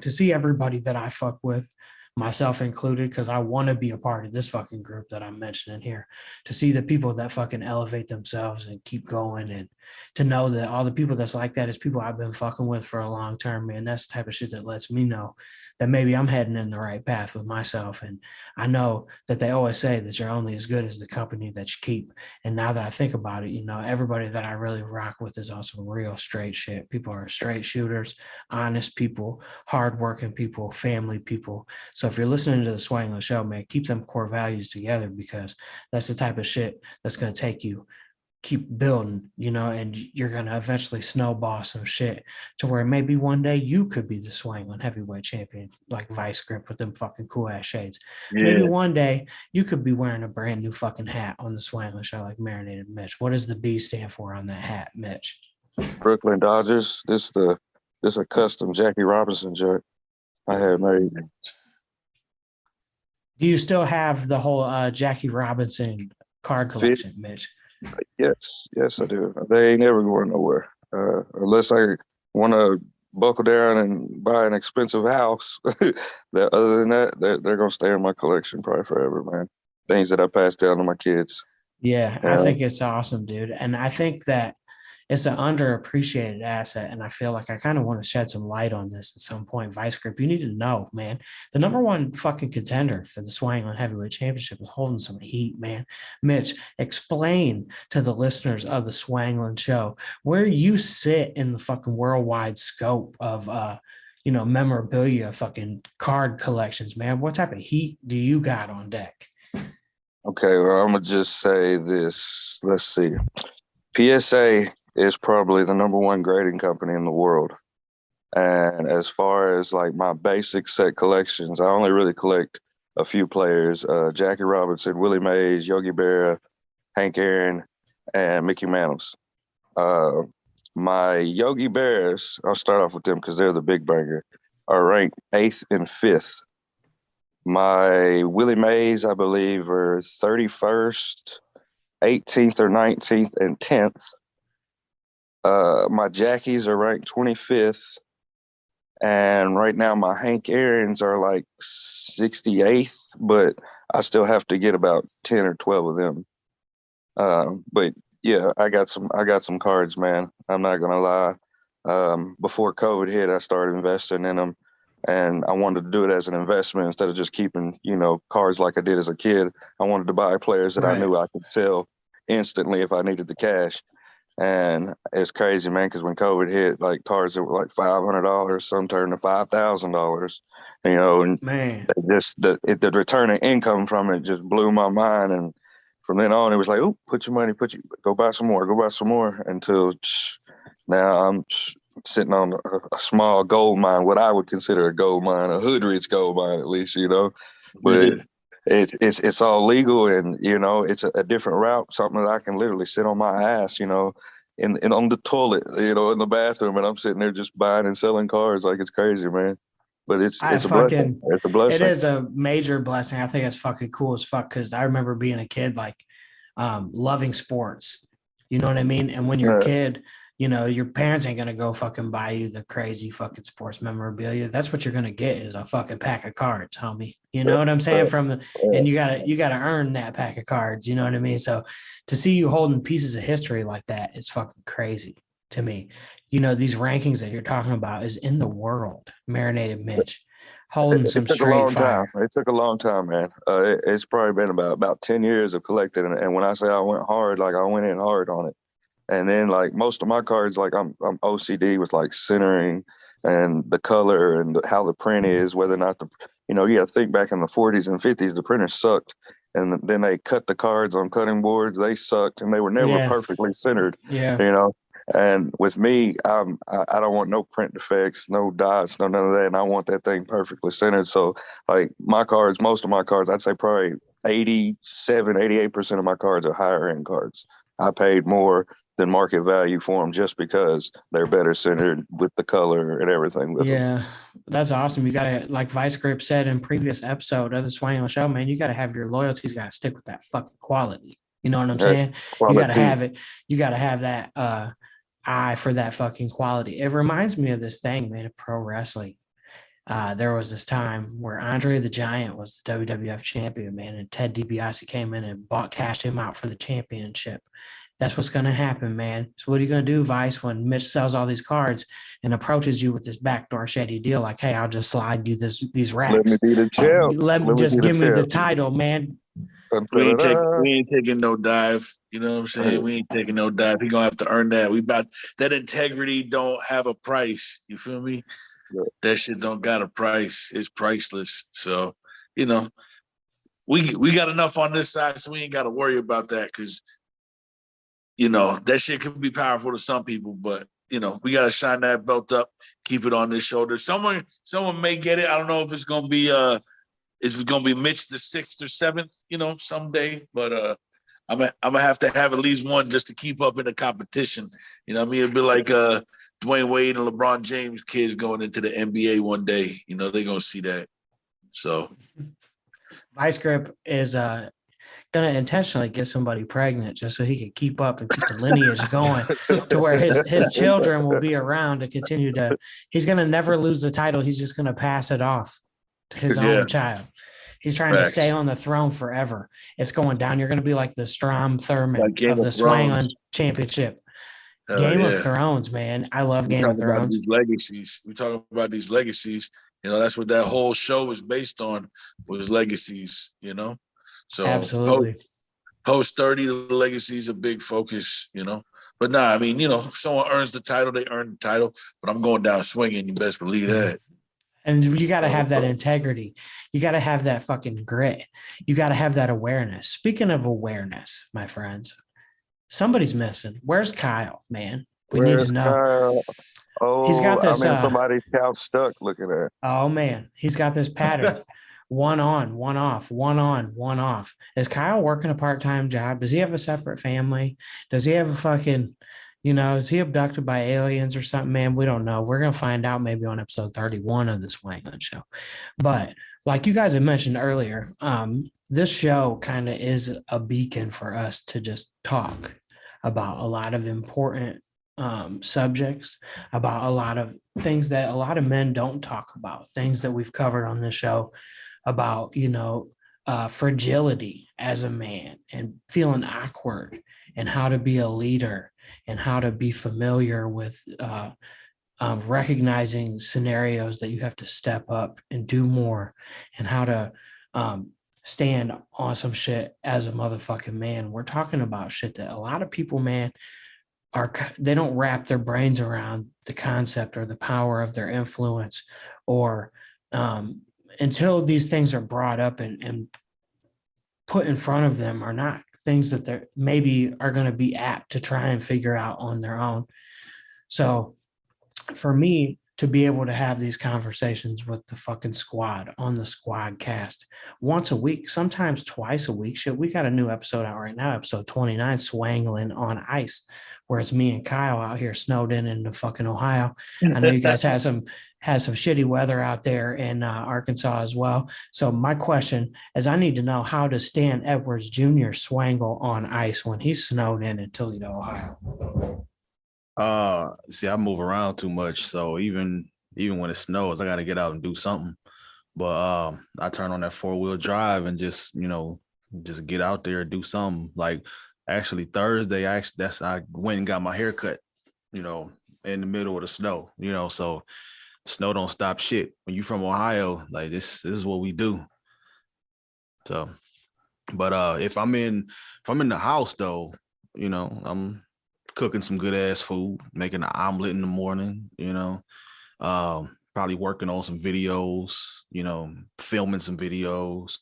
to see everybody that I fuck with, myself included, because I want to be a part of this fucking group that I'm mentioning here, to see the people that fucking elevate themselves and keep going, and to know that all the people that's like that is people I've been fucking with for a long term, man. That's the type of shit that lets me know that maybe I'm heading in the right path with myself. And I know that they always say that you're only as good as the company that you keep. And now that I think about it, you know, everybody that I really rock with is also real straight shit. People are straight shooters, honest people, hardworking people, family people. So if you're listening to the Swanglin Show, man, keep them core values together, because that's the type of shit that's going to take you keep building, you know, and you're going to eventually snowball some shit to where maybe one day you could be the Swanglin heavyweight champion, like Vice Grip with them fucking cool ass shades. Yeah. Maybe one day you could be wearing a brand new fucking hat on the Swanglin Show, like Marinated Mitch. What does the B stand for on that hat, Mitch? Brooklyn Dodgers. This a custom Jackie Robinson shirt I had made. Do you still have the whole Jackie Robinson card collection, Mitch? Yes, I do. They ain't never going nowhere unless I want to buckle down and buy an expensive house. Other than that, they're gonna stay in my collection probably forever, man. Things that I pass down to my kids. Yeah, I think it's awesome, dude. And I think that it's an underappreciated asset. And I feel like I kind of want to shed some light on this at some point. Vice Grip, you need to know, man. The number one fucking contender for the Swanglin Heavyweight Championship is holding some heat, man. Mitch, explain to the listeners of the Swanglin Show where you sit in the fucking worldwide scope of you know, memorabilia fucking card collections, man. What type of heat do you got on deck? Okay, well, I'm gonna just say this. Let's see. PSA is probably the number one grading company in the world. And as far as like my basic set collections, I only really collect a few players, Jackie Robinson, Willie Mays, Yogi Berra, Hank Aaron, and Mickey Mantles. My Yogi Bears, I'll start off with them because they're the big banger, are ranked 8th and 5th. My Willie Mays, I believe, are 31st, 18th or 19th, and 10th. My Jackies are ranked 25th. And right now my Hank Aaron's are like 68th, but I still have to get about 10 or 12 of them. But yeah, I got some cards, man. I'm not gonna lie. Before COVID hit, I started investing in them, and I wanted to do it as an investment instead of just keeping, you know, cards like I did as a kid. I wanted to buy players that I knew I could sell instantly if I needed the cash. And it's crazy, man, because when COVID hit, like cards that were like $500, some turned to $5,000, you know, and Man, just the return of income from it just blew my mind. And from then on, it was like, oh, put your money, go buy some more, until now I'm sitting on a small gold mine, what I would consider a gold mine, a Hoodrich gold mine, at least, you know, but it's all legal, and, you know, it's a different route, something that I can literally sit on my ass, you know, and on the toilet, you know, in the bathroom, and I'm sitting there just buying and selling cards like it's crazy, man. But it's a blessing. It's a blessing. It is a major blessing. I think it's fucking cool as fuck, because I remember being a kid, like loving sports. You know what I mean? And when you're a kid, you know, your parents ain't gonna go fucking buy you the crazy fucking sports memorabilia. That's what you're gonna get, is a fucking pack of cards, homie. You know what I'm saying? And you gotta earn that pack of cards. You know what I mean? So to see you holding pieces of history like that is fucking crazy to me. You know, these rankings that you're talking about is in the world, Marinated Mitch. holding It some took a straight long time. fire. It took a long time, man. It's probably been about 10 years of collecting. And when I say I went hard, like I went in hard on it. And then like most of my cards, like I'm OCD with like centering and the color and how the print is, whether or not you got to think back in the 40s and 50s, the printers sucked. And then they cut the cards on cutting boards. They sucked and they were never Yeah. perfectly centered, Yeah. And with me, I don't want no print defects, no dots, no none of that. And I want that thing perfectly centered. So like most of my cards, I'd say probably 87, 88% of my cards are higher end cards. I paid more than market value for them just because they're better centered with the color and everything with them. Yeah, that's awesome. You gotta, like Vice Grip said in previous episode of the Swanglin Show, man, you gotta have your loyalties, gotta stick with that fucking quality. You know what I'm saying? You gotta have it. You gotta have that eye for that fucking quality. It reminds me of this thing, man, of pro wrestling. There was this time where Andre the Giant was the WWF champion, man, and Ted DiBiase came in and cashed him out for the championship. That's what's going to happen, man. So what are you going to do, Vice, when Mitch sells all these cards and approaches you with this backdoor shady deal? Like, hey, I'll just slide you these racks. Let me be the champ. Let me just give me the title, man. We ain't taking no dive. You know what I'm saying? We ain't taking no dive. He gonna have to earn that. That integrity don't have a price. You feel me? Yeah. That shit don't got a price. It's priceless. So, we got enough on this side, so we ain't got to worry about that because, that shit can be powerful to some people, but we got to shine that belt up, keep it on this shoulder. Someone may get it. I don't know if it's gonna be Mitch the 6th or 7th, someday. But I'm gonna have to have at least one just to keep up in the competition. You know what I mean? It'd be like Dwayne Wade and LeBron James kids going into the NBA one day. They're gonna see that. So Vice Grip is gonna intentionally get somebody pregnant just so he can keep up and keep the lineage going to where his children will be around to continue to. He's gonna never lose the title. He's just gonna pass it off to his own child. He's trying to stay on the throne forever. It's going down. You're going to be like the Strom Thurmond of the Swanglin Championship. Game of Thrones, man. I love Game of Thrones. Legacies. We're talking about these legacies. That's what that whole show was based on, was legacies, So absolutely. Post 30, the legacy is a big focus, But nah, I mean, if someone earns the title, they earn the title. But I'm going down swinging. You best believe that. And you got to have that integrity. You got to have that fucking grit. You got to have that awareness. Speaking of awareness, my friends, somebody's missing. Where's Kyle, man? We need to know. Kyle? Oh, he's got this. Somebody's couch stuck looking at. Oh, man. He's got this pattern. One on, one off, one on, one off. Is Kyle working a part-time job? Does he have a separate family? Does he have a fucking... is he abducted by aliens or something, man? We don't know. We're going to find out maybe on episode 31 of the Swanglin Show. But like you guys had mentioned earlier, this show kind of is a beacon for us to just talk about a lot of important subjects, about a lot of things that a lot of men don't talk about, things that we've covered on this show about, fragility as a man and feeling awkward and how to be a leader and how to be familiar with recognizing scenarios that you have to step up and do more and how to stand on some shit as a motherfucking man. We're talking about shit that a lot of people, man, they don't wrap their brains around the concept or the power of their influence or until these things are brought up and put in front of them are not things that they maybe are going to be apt to try and figure out on their own. So for me to be able to have these conversations with the fucking squad on the squad cast once a week, sometimes twice a week. Shit, we got a new episode out right now, episode 29, Swanglin on Ice, where it's me and Kyle out here snowed in the fucking Ohio. I know you guys had some shitty weather out there in Arkansas as well. So my question is, I need to know, how does Stan Edwards Jr. swangle on ice when he's snowed in Toledo, Ohio? See, I move around too much, so even when it snows, I got to get out and do something. But I turn on that 4-wheel drive and just get out there and do something. Like actually Thursday, I went and got my hair cut, in the middle of the snow, so Snow don't stop shit. When you from Ohio, like this is what we do. So, but if I'm in the house though, I'm cooking some good ass food, making an omelet in the morning, probably working on some videos, filming some videos,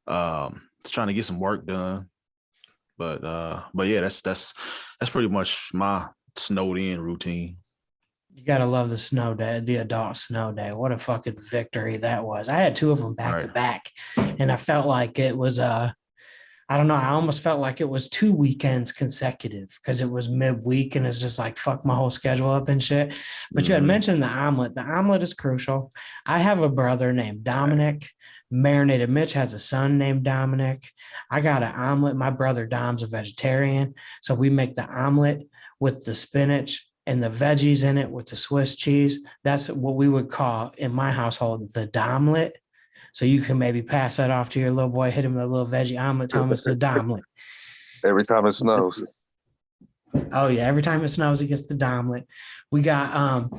just trying to get some work done. But yeah, that's pretty much my snowed in routine. You gotta love the snow day, the adult snow day. What a fucking victory that was. I had two of them back to back, and I felt like it was I don't know. I almost felt like it was 2 weekends consecutive because it was midweek and it's just like fuck my whole schedule up and shit. But you had mentioned the omelet. The omelet is crucial. I have a brother named Dominic. Marinated Mitch has a son named Dominic. I got an omelet. My brother Dom's a vegetarian. So we make the omelet with the spinach and the veggies in it with the Swiss cheese. That's what we would call in my household the domlet. So you can maybe pass that off to your little boy, hit him with a little veggie omelet, tell him it's the domlet. Every time it snows. Oh yeah, every time it snows, it gets the domlet. We got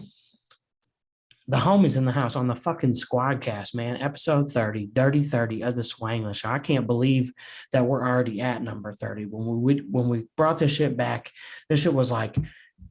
the homies in the house on the fucking Squadcast, man. Episode 30, Dirty 30 of the Swanglin Show. I can't believe that we're already at number 30. When we brought this shit back, this shit was like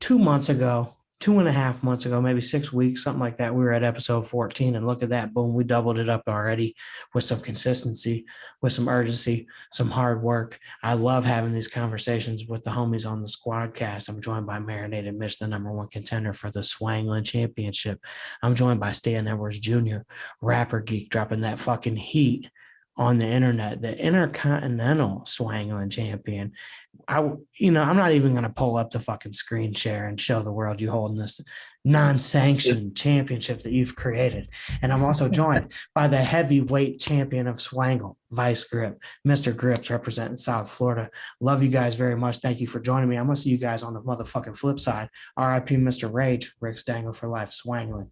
2 months ago. 2.5 months ago, maybe 6 weeks, something like that. We were at episode 14, and look at that. Boom, we doubled it up already with some consistency, with some urgency, some hard work. I love having these conversations with the homies on the Squadcast. I'm joined by Marinated Mitch, the #1 contender for the Swanglin Championship. I'm joined by Stan Edwards Jr., rapper Geek, dropping that fucking heat on the internet, the Intercontinental Swanglin Champion. I'm not even going to pull up the fucking screen share and show the world you holding this non-sanctioned championship that you've created. And I'm also joined by the heavyweight champion of Swangle, Vice Grip, Mr. Grippz, representing South Florida. Love you guys very much. Thank you for joining me. I'm going to see you guys on the motherfucking flip side. RIP Mr. Rage, Rick's Dangle for life, Swanglin.